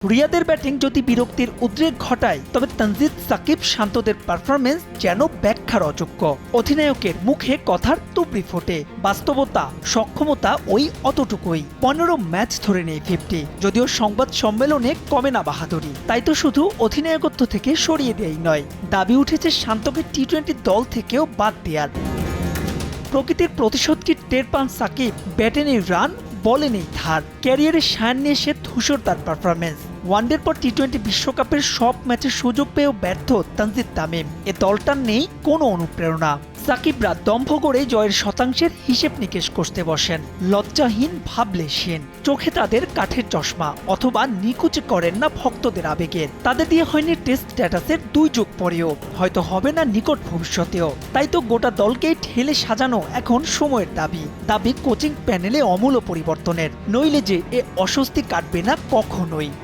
রিয়াদের ব্যাটিং যদি বিরক্তির উদ্রেক ঘটায়, তবে তানজিদ সাকিব শান্তদের পারফরমেন্স যেন ব্যাখ্যার অযোগ্য। অধিনায়কের মুখে কথার তুবড়ি ফোটে, বাস্তবতা সক্ষমতা ওই অতটুকুই। 15 ম্যাচ ধরে নেই 50। যদিও সংবাদ সম্মেলনে কমে না বাহাদুরি, তাই তো শুধু অধিনায়কত্ব থেকে সরিয়ে দেয়াই নয়, দাবি উঠেছে শান্তকে টি-20 দল থেকেও বাদ দেয়ার। প্রকৃতির প্রতিশোধ কি টের পান সাকিব? ব্যাটে নেই রান, বলে নেই ধার, ক্যারিয়ারের সায়ান্নে এসে ধূসর তার পারফরমেন্স। ওয়ানডের পর টি-20 বিশ্বকাপের সব ম্যাচে সুযোগ পেয়েও ব্যর্থ তানজিদ তামিম। এ দলটার নেই কোনো অনুপ্রেরণা। সাকিবরা দম্ভ করে জয়ের শতাংশের হিসেব নিকেশ করতে বসেন, লজ্জাহীন ভাবলে সেন। চোখে তাদের কাঠের চশমা, অথবা নিকুচ করেন না ভক্তদের আবেগের। তাদের দিয়ে হয়নি টেস্ট স্ট্যাটাসের 2 যুগ পরেও, হয়তো হবে না নিকট ভবিষ্যতেও। তাই তো গোটা দলকেই ঠেলে সাজানো এখন সময়ের দাবি কোচিং প্যানেলে অমূল্য পরিবর্তনের, নইলে যে এ অস্বস্তি কাটবে না কখনোই।